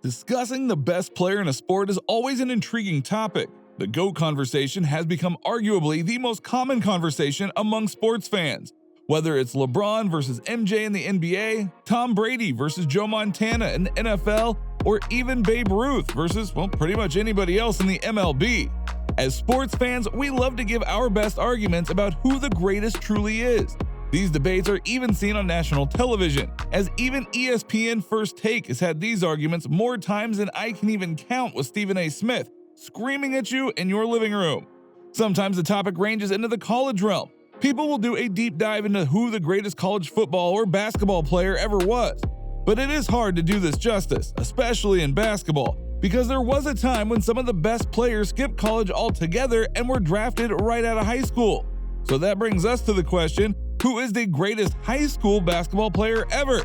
Discussing the best player in a sport is always an intriguing topic. The GOAT conversation has become arguably the most common conversation among sports fans. Whether it's LeBron versus MJ in the NBA, Tom Brady versus Joe Montana in the NFL, or even Babe Ruth versus, pretty much anybody else in the MLB. As sports fans, we love to give our best arguments about who the greatest truly is. These debates are even seen on national television, as even ESPN First Take has had these arguments more times than I can even count, with Stephen A. Smith screaming at you in your living room. Sometimes the topic ranges into the college realm. People will do a deep dive into who the greatest college football or basketball player ever was. But it is hard to do this justice, especially in basketball, because there was a time when some of the best players skipped college altogether and were drafted right out of high school. So that brings us to the question, who is the greatest high school basketball player ever?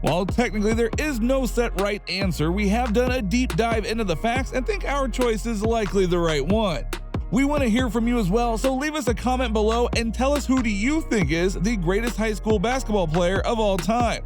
While technically there is no set right answer, we have done a deep dive into the facts and think our choice is likely the right one. We want to hear from you as well, so leave us a comment below and tell us, who do you think is the greatest high school basketball player of all time?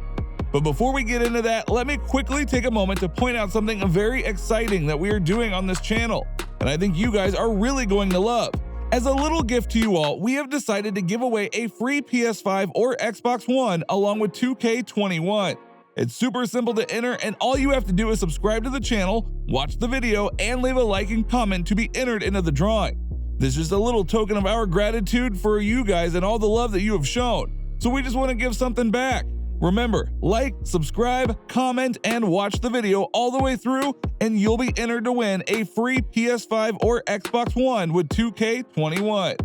But before we get into that, let me quickly take a moment to point out something very exciting that we are doing on this channel, and I think you guys are really going to love. As a little gift to you all, we have decided to give away a free PS5 or Xbox One along with 2K21. It's super simple to enter, and all you have to do is subscribe to the channel, watch the video, and leave a like and comment to be entered into the drawing. This is just a little token of our gratitude for you guys and all the love that you have shown. So we just want to give something back. Remember, like, subscribe, comment, and watch the video all the way through, and you'll be entered to win a free PS5 or Xbox One with 2K21.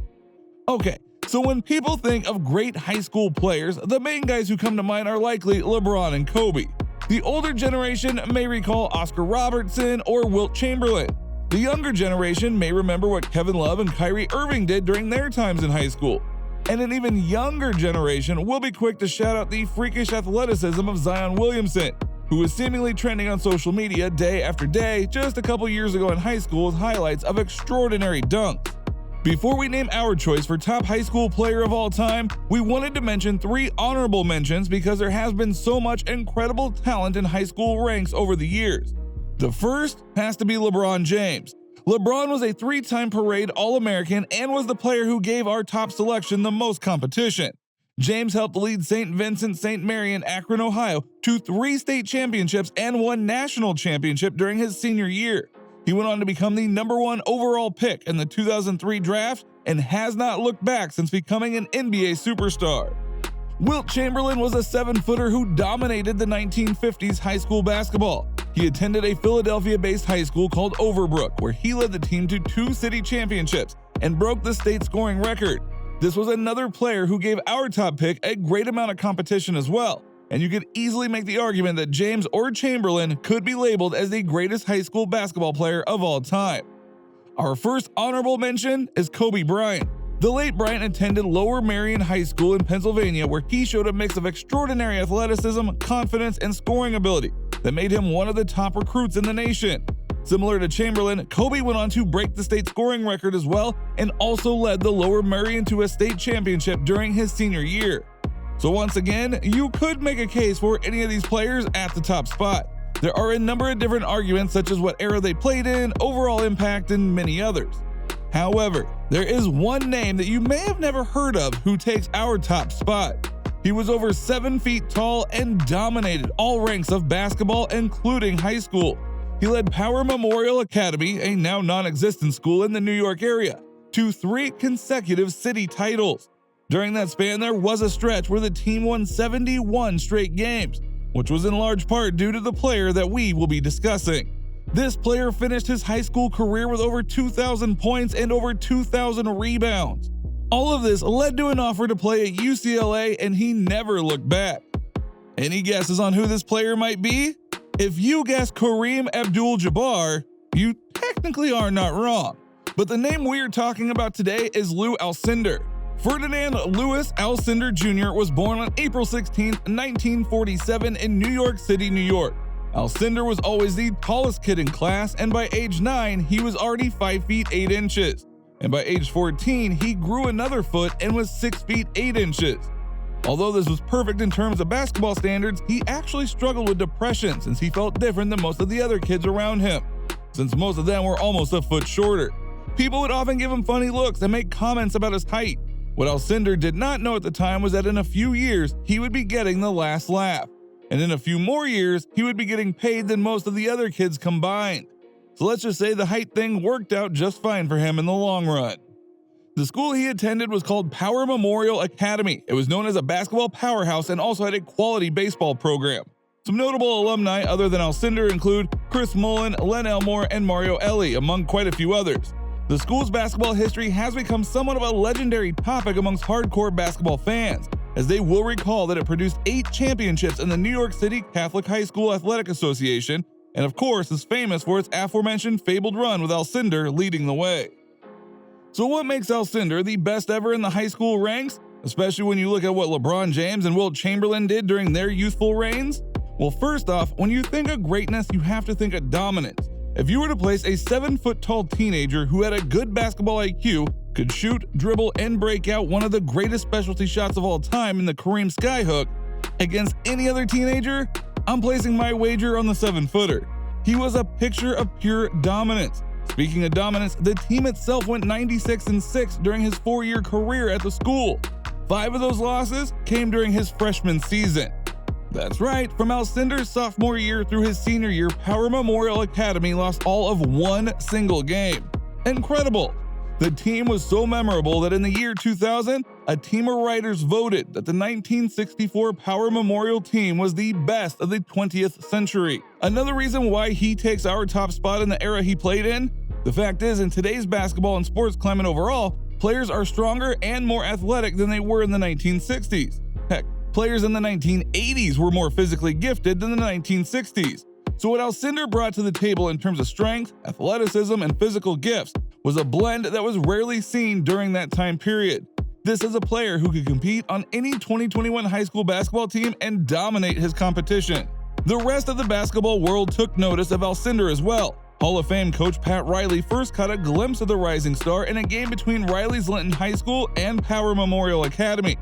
Okay, so when people think of great high school players, the main guys who come to mind are likely LeBron and Kobe. The older generation may recall Oscar Robertson or Wilt Chamberlain. The younger generation may remember what Kevin Love and Kyrie Irving did during their times in high school. And an even younger generation will be quick to shout out the freakish athleticism of Zion Williamson, who was seemingly trending on social media day after day just a couple years ago in high school with highlights of extraordinary dunks. Before we name our choice for top high school player of all time, we wanted to mention 3 honorable mentions because there has been so much incredible talent in high school ranks over the years. The first has to be LeBron James. LeBron was a 3-time parade All-American and was the player who gave our top selection the most competition. James helped lead St. Vincent St. Mary in Akron, Ohio to 3 state championships and 1 national championship during his senior year. He went on to become the #1 overall pick in the 2003 draft and has not looked back since becoming an NBA superstar. Wilt Chamberlain was a 7-footer who dominated the 1950s high school basketball. He attended a Philadelphia-based high school called Overbrook, where he led the team to 2 city championships and broke the state scoring record. This was another player who gave our top pick a great amount of competition as well, and you could easily make the argument that James or Chamberlain could be labeled as the greatest high school basketball player of all time. Our first honorable mention is Kobe Bryant. The late Bryant attended Lower Merion High School in Pennsylvania, where he showed a mix of extraordinary athleticism, confidence, and scoring ability that made him one of the top recruits in the nation. Similar to Chamberlain, Kobe went on to break the state scoring record as well and also led the Lower Merion to a state championship during his senior year. So once again, you could make a case for any of these players at the top spot. There are a number of different arguments, such as what era they played in, overall impact, and many others. However, there is one name that you may have never heard of who takes our top spot. He was over 7 feet tall and dominated all ranks of basketball, including high school. He led Power Memorial Academy, a now non-existent school in the New York area, to 3 consecutive city titles. During that span, there was a stretch where the team won 71 straight games, which was in large part due to the player that we will be discussing. This player finished his high school career with over 2,000 points and over 2,000 rebounds. All of this led to an offer to play at UCLA, and he never looked back. Any guesses on who this player might be? If you guessed Kareem Abdul-Jabbar, you technically are not wrong. But the name we are talking about today is Lou Alcindor. Ferdinand Louis Alcindor Jr. was born on April 16, 1947 in New York City, New York. Alcindor was always the tallest kid in class, and by age 9, he was already 5 feet 8 inches. And by age 14, he grew another foot and was 6 feet 8 inches. Although this was perfect in terms of basketball standards, he actually struggled with depression since he felt different than most of the other kids around him, since most of them were almost a foot shorter. People would often give him funny looks and make comments about his height. What Alcindor did not know at the time was that in a few years, he would be getting the last laugh. And in a few more years, he would be getting paid than most of the other kids combined. So let's just say the height thing worked out just fine for him in the long run. The school he attended was called Power Memorial Academy. It was known as a basketball powerhouse and also had a quality baseball program. Some notable alumni other than Alcindor include Chris Mullin, Len Elmore, and Mario Elie, among quite a few others. The school's basketball history has become somewhat of a legendary topic amongst hardcore basketball fans, as they will recall that it produced 8 championships in the New York City Catholic High School Athletic Association, and of course is famous for its aforementioned fabled run with Alcindor leading the way. So what makes Alcindor the best ever in the high school ranks, especially when you look at what LeBron James and Wilt Chamberlain did during their youthful reigns? Well, first off, when you think of greatness, you have to think of dominance. If you were to place a 7-foot-tall teenager who had a good basketball IQ, could shoot, dribble, and break out one of the greatest specialty shots of all time in the Kareem Skyhook against any other teenager, I'm placing my wager on the 7-footer. He was a picture of pure dominance. Speaking of dominance, the team itself went 96-6 during his 4-year career at the school. 5 of those losses came during his freshman season. That's right, from Alcindor's sophomore year through his senior year, Power Memorial Academy lost all of 1 single game. Incredible! The team was so memorable that in the year 2000, a team of writers voted that the 1964 Power Memorial team was the best of the 20th century. Another reason why he takes our top spot in the era he played in? The fact is, in today's basketball and sports climate overall, players are stronger and more athletic than they were in the 1960s. Heck, players in the 1980s were more physically gifted than the 1960s. So what Alcindor brought to the table in terms of strength, athleticism, and physical gifts was a blend that was rarely seen during that time period. This is a player who could compete on any 2021 high school basketball team and dominate his competition. The rest of the basketball world took notice of Alcindor as well. Hall of Fame coach Pat Riley first caught a glimpse of the rising star in a game between Riley's Linton High School and Power Memorial Academy.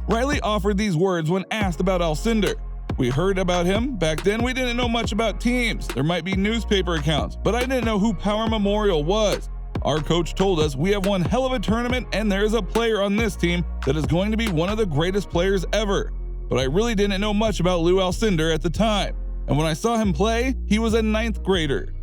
Riley offered these words when asked about Alcindor. "We heard about him. Back then we didn't know much about teams. There might be newspaper accounts, but I didn't know who Power Memorial was. Our coach told us we have one hell of a tournament and there is a player on this team that is going to be one of the greatest players ever. But I really didn't know much about Lou Alcindor at the time, and when I saw him play, he was a 9th grader."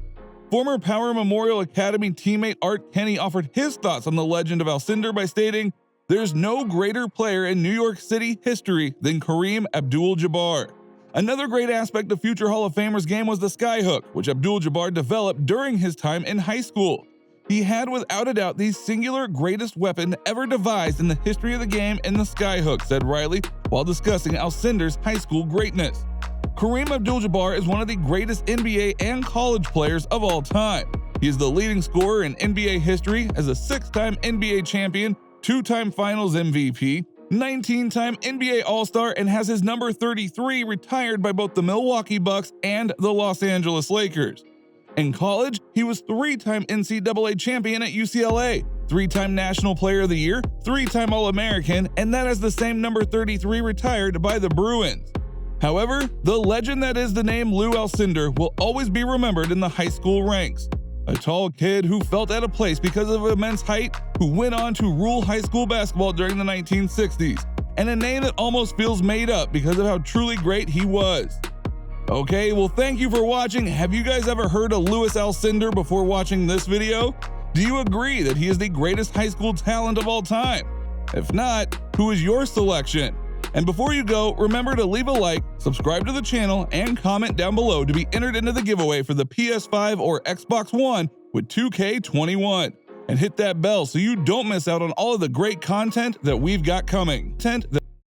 Former Power Memorial Academy teammate Art Kenny offered his thoughts on the legend of Alcindor by stating, "There's no greater player in New York City history than Kareem Abdul-Jabbar." Another great aspect of future Hall of Famers' game was the skyhook, which Abdul-Jabbar developed during his time in high school. He had without a doubt the singular greatest weapon ever devised in the history of the game in the skyhook, said Riley while discussing Alcindor's high school greatness. Kareem Abdul-Jabbar is one of the greatest NBA and college players of all time. He is the leading scorer in NBA history as a 6-time NBA champion, 2-time Finals MVP, 19-time NBA All-Star, and has his number 33 retired by both the Milwaukee Bucks and the Los Angeles Lakers. In college, he was 3-time NCAA champion at UCLA, 3-time National Player of the Year, 3-time All-American, and that has the same number 33 retired by the Bruins. However, the legend that is the name Lou Alcindor will always be remembered in the high school ranks. A tall kid who felt out of place because of immense height, who went on to rule high school basketball during the 1960s, and a name that almost feels made up because of how truly great he was. Okay, well thank you for watching. Have you guys ever heard of Louis Alcindor before watching this video? Do you agree that he is the greatest high school talent of all time? If not, who is your selection? And before you go, remember to leave a like, subscribe to the channel, and comment down below to be entered into the giveaway for the PS5 or Xbox One with 2K21. And hit that bell so you don't miss out on all of the great content that we've got coming.